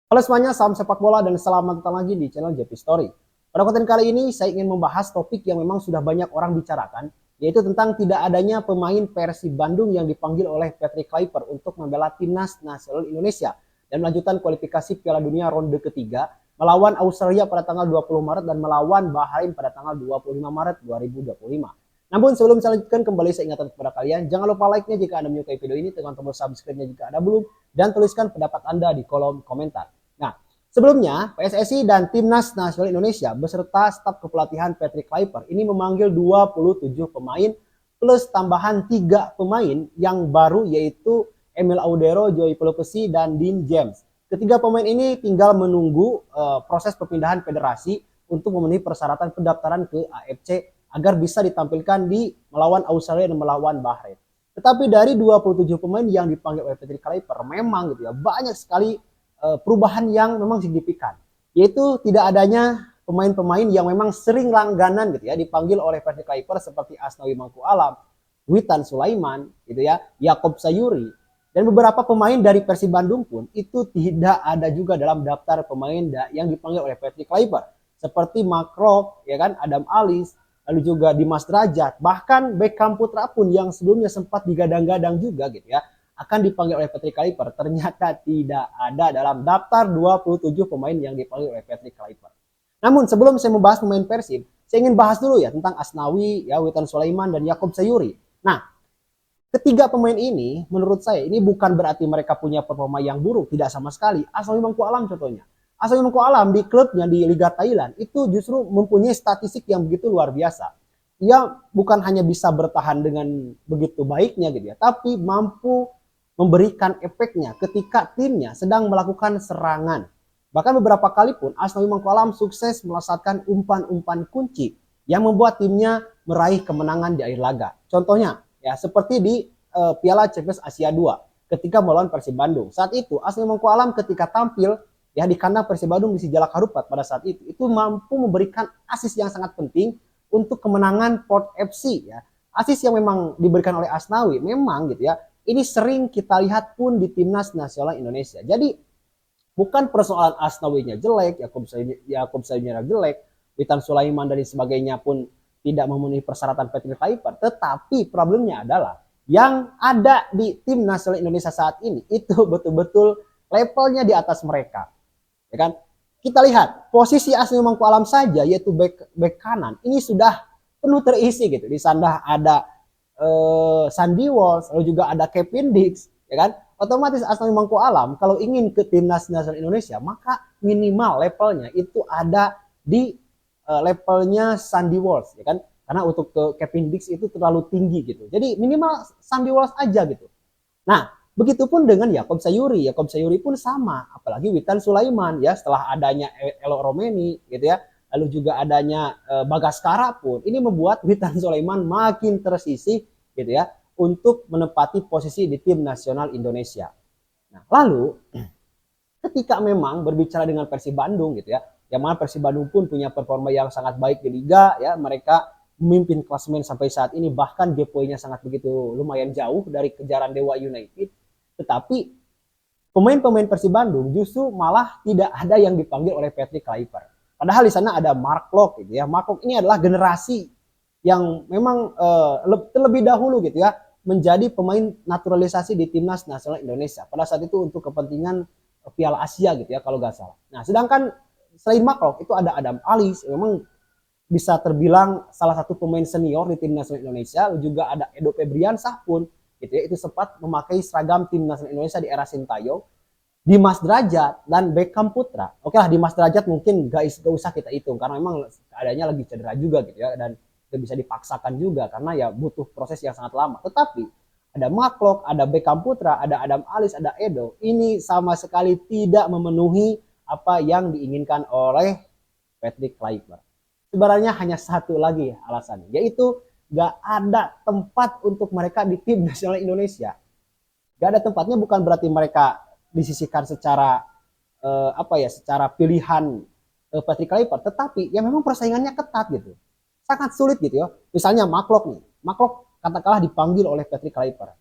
Halo semuanya, salam sepak bola dan selamat datang lagi di channel JP Story. Pada konten kali ini saya ingin membahas topik yang memang sudah banyak orang bicarakan, yaitu tentang tidak adanya pemain Persib Bandung yang dipanggil oleh Patrick Kluivert untuk membela timnas nasional Indonesia dan melanjutkan kualifikasi Piala Dunia ronde ketiga melawan Australia pada tanggal 20 Maret dan melawan Bahrain pada tanggal 25 Maret 2025. Namun sebelum saya lanjutkan, kembali saya ingatkan kepada kalian, jangan lupa like-nya jika Anda menyukai video ini, tekan tombol subscribe-nya jika Anda belum, dan tuliskan pendapat Anda di kolom komentar. Nah, sebelumnya PSSI dan Timnas Nasional Indonesia beserta staf kepelatihan Patrick Kluivert ini memanggil 27 pemain plus tambahan 3 pemain yang baru, yaitu Emil Audero, Joey Pelupesi, dan Dean James. Ketiga pemain ini tinggal menunggu proses perpindahan federasi untuk memenuhi persyaratan pendaftaran ke AFC agar bisa ditampilkan di melawan Australia dan melawan Bahrain. Tetapi dari 27 pemain yang dipanggil oleh Patrick Kluivert memang gitu ya, banyak sekali perubahan yang memang signifikan, yaitu tidak adanya pemain-pemain yang memang sering langganan gitu ya dipanggil oleh Patrick Kluivert seperti Asnawi Mangku Alam, Witan Sulaiman gitu ya, Yakob Sayuri, dan beberapa pemain dari Persib Bandung pun itu tidak ada juga dalam daftar pemain yang dipanggil oleh Patrick Kluivert, seperti Makrok ya kan, Adam Alis, lalu juga Dimas Derajat, bahkan Beckham Putra pun yang sebelumnya sempat digadang-gadang juga gitu ya akan dipanggil oleh Patrick Kluivert, ternyata tidak ada dalam daftar 27 pemain yang dipanggil oleh Patrick Kluivert. Namun sebelum saya membahas pemain Persib, saya ingin bahas dulu ya tentang Asnawi, ya, Witan Sulaiman, dan Yakob Sayuri. Nah, ketiga pemain ini menurut saya ini bukan berarti mereka punya performa yang buruk, tidak sama sekali. Asnawi Mangku Alam contohnya. Asnawi Mangku Alam di klubnya di Liga Thailand itu justru mempunyai statistik yang begitu luar biasa. Ia bukan hanya bisa bertahan dengan begitu baiknya gitu ya, tapi mampu memberikan efeknya ketika timnya sedang melakukan serangan. Bahkan beberapa kali pun Asnawi Mangku Alam sukses melesatkan umpan-umpan kunci yang membuat timnya meraih kemenangan di akhir laga. Contohnya ya seperti di Piala Champions Asia 2 ketika melawan Persib Bandung. Saat itu Asnawi Mangku Alam ketika tampil ya di kandang Persib Bandung di Sijalak Harupat pada saat itu mampu memberikan asis yang sangat penting untuk kemenangan Port FC ya. Asis yang memang diberikan oleh Asnawi memang gitu ya, ini sering kita lihat pun di timnas nasional Indonesia. Jadi bukan persoalan Asnawinya jelek, Yakob Sayunya jelek, Witan Sulaiman dan sebagainya pun tidak memenuhi persyaratan Patrick Kluivert, tetapi problemnya adalah yang ada di tim nasional Indonesia saat ini itu betul-betul levelnya di atas mereka, ya kan? Kita lihat posisi Asnawi Mangku Alam saja, yaitu back kanan, ini sudah penuh terisi gitu. Di sana ada Sandy Walsh, lalu juga ada Kevin Dix, ya kan? Otomatis Asnawi Mangku Alam kalau ingin ke timnas nasional Indonesia, maka minimal levelnya itu ada di levelnya Sandy Walsh, ya kan? Karena untuk ke Kevin Dix itu terlalu tinggi gitu. Jadi minimal Sandy Walsh aja gitu. Nah, begitupun dengan Yakob Sayuri. Yakob Sayuri pun sama, apalagi Witan Sulaiman ya, setelah adanya Elo Romeni gitu ya. Lalu juga adanya Bagaskara pun ini membuat Witan Sulaiman makin tersisih gitu ya untuk menempati posisi di tim nasional Indonesia. Nah, lalu ketika memang berbicara dengan Persib Bandung gitu ya, yang mana Persib Bandung pun punya performa yang sangat baik di liga ya, mereka memimpin klasemen sampai saat ini, bahkan GPI-nya sangat begitu lumayan jauh dari kejaran Dewa United. Tetapi pemain-pemain Persib Bandung justru malah tidak ada yang dipanggil oleh Patrick Kluivert. Padahal di sana ada Mark Locke gitu ya. Mark Locke ini adalah generasi yang memang terlebih dahulu gitu ya menjadi pemain naturalisasi di timnas nasional Indonesia pada saat itu untuk kepentingan Piala Asia gitu ya kalau nggak salah. Nah, sedangkan selain Mark Locke itu ada Adam Alis, memang bisa terbilang salah satu pemain senior di tim nasional Indonesia. Juga ada Edo Febriansah pun gitu ya, itu sempat memakai seragam tim nasional Indonesia di era Sintayong. Dimas Derajat dan Beckham Putra. Oke lah, Dimas Derajat mungkin gak usah kita hitung karena memang keadaannya lagi cedera juga gitu ya, dan gak bisa dipaksakan juga karena ya butuh proses yang sangat lama. Tetapi ada Maklok, ada Beckham Putra, ada Adam Alis, ada Edo. Ini sama sekali tidak memenuhi apa yang diinginkan oleh Patrick Kluivert. Sebenarnya hanya satu lagi alasannya, yaitu gak ada tempat untuk mereka di tim nasional Indonesia. Gak ada tempatnya bukan berarti mereka disisihkan secara secara pilihan Patrick Kluivert, tetapi ya memang persaingannya ketat gitu, sangat sulit gitu ya. Misalnya Maklok nih, Maklok katakanlah dipanggil oleh Patrick Kluivert,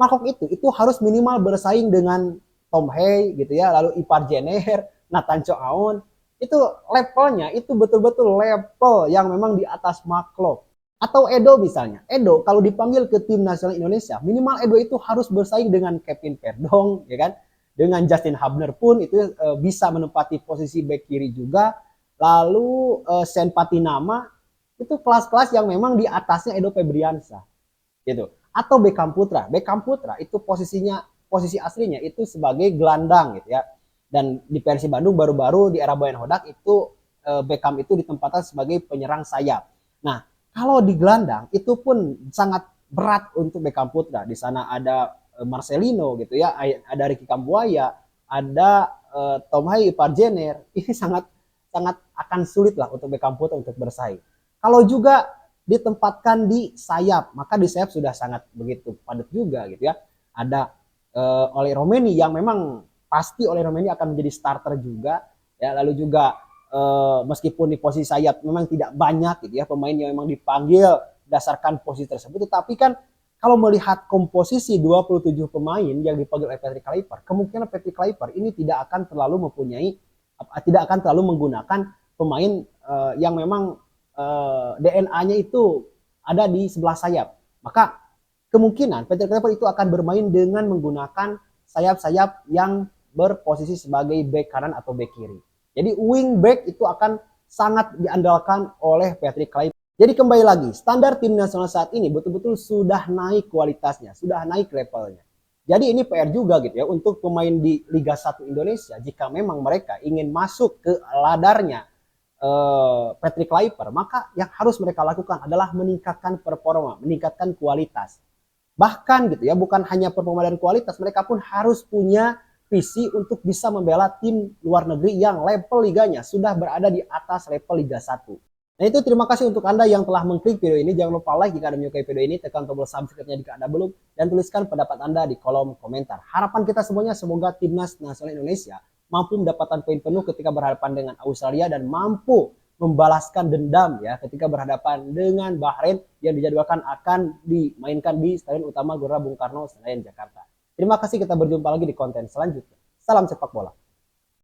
Maklok itu harus minimal bersaing dengan Tom Hay gitu ya, lalu Ipar Jenner, Nathan Choaon, itu levelnya itu betul-betul level yang memang di atas Mark. Atau Edo misalnya, Edo kalau dipanggil ke tim nasional Indonesia, minimal Edo itu harus bersaing dengan Kevin Perdong, ya kan, dengan Justin Hubner pun itu bisa menempati posisi back kiri juga. Lalu Sen Patinama itu kelas-kelas yang memang di atasnya Edo Febriansyah gitu. Atau Beckham Putra itu posisi aslinya itu sebagai gelandang gitu ya. Dan di Persib Bandung baru-baru di era Boyan Hodak itu Beckham itu ditempatkan sebagai penyerang sayap. Nah, kalau di gelandang itu pun sangat berat untuk Beckham Putra. Di sana ada Marcelino gitu ya, ada Ricky Kambuaya, ada Tom Hai, Ipar Jenner. Ini sangat sangat akan sulit lah untuk Beckham Putra untuk bersaing. Kalau juga ditempatkan di sayap, maka di sayap sudah sangat begitu padat juga gitu ya. Ada Oleh Romeni yang memang pasti Oleh Romeni akan menjadi starter juga ya. Lalu juga meskipun di posisi sayap memang tidak banyak gitu ya pemain yang memang dipanggil berdasarkan posisi tersebut, tetapi kan kalau melihat komposisi 27 pemain yang dipanggil oleh Patrick Kluivert, kemungkinan Patrick Kluivert ini tidak akan terlalu menggunakan pemain yang memang DNA-nya itu ada di sebelah sayap. Maka kemungkinan Patrick Kluivert itu akan bermain dengan menggunakan sayap-sayap yang berposisi sebagai back kanan atau back kiri. Jadi wing back itu akan sangat diandalkan oleh Patrick Kluivert. Jadi kembali lagi, standar tim nasional saat ini betul-betul sudah naik kualitasnya, sudah naik levelnya. Jadi ini PR juga gitu ya untuk pemain di Liga 1 Indonesia jika memang mereka ingin masuk ke ladarnya Patrick Kluivert, maka yang harus mereka lakukan adalah meningkatkan performa, meningkatkan kualitas. Bahkan gitu ya, bukan hanya performa dan kualitas, mereka pun harus punya visi untuk bisa membela tim luar negeri yang level liganya sudah berada di atas level Liga 1. Nah itu terima kasih untuk Anda yang telah mengklik video ini. Jangan lupa like jika Anda menyukai video ini, tekan tombol subscribe-nya jika Anda belum, dan tuliskan pendapat Anda di kolom komentar. Harapan kita semuanya semoga timnas nasional Indonesia mampu mendapatkan poin penuh ketika berhadapan dengan Australia dan mampu membalaskan dendam ya ketika berhadapan dengan Bahrain yang dijadwalkan akan dimainkan di Stadion Utama Gelora Bung Karno, Senayan, Jakarta. Terima kasih, kita berjumpa lagi di konten selanjutnya. Salam sepak bola.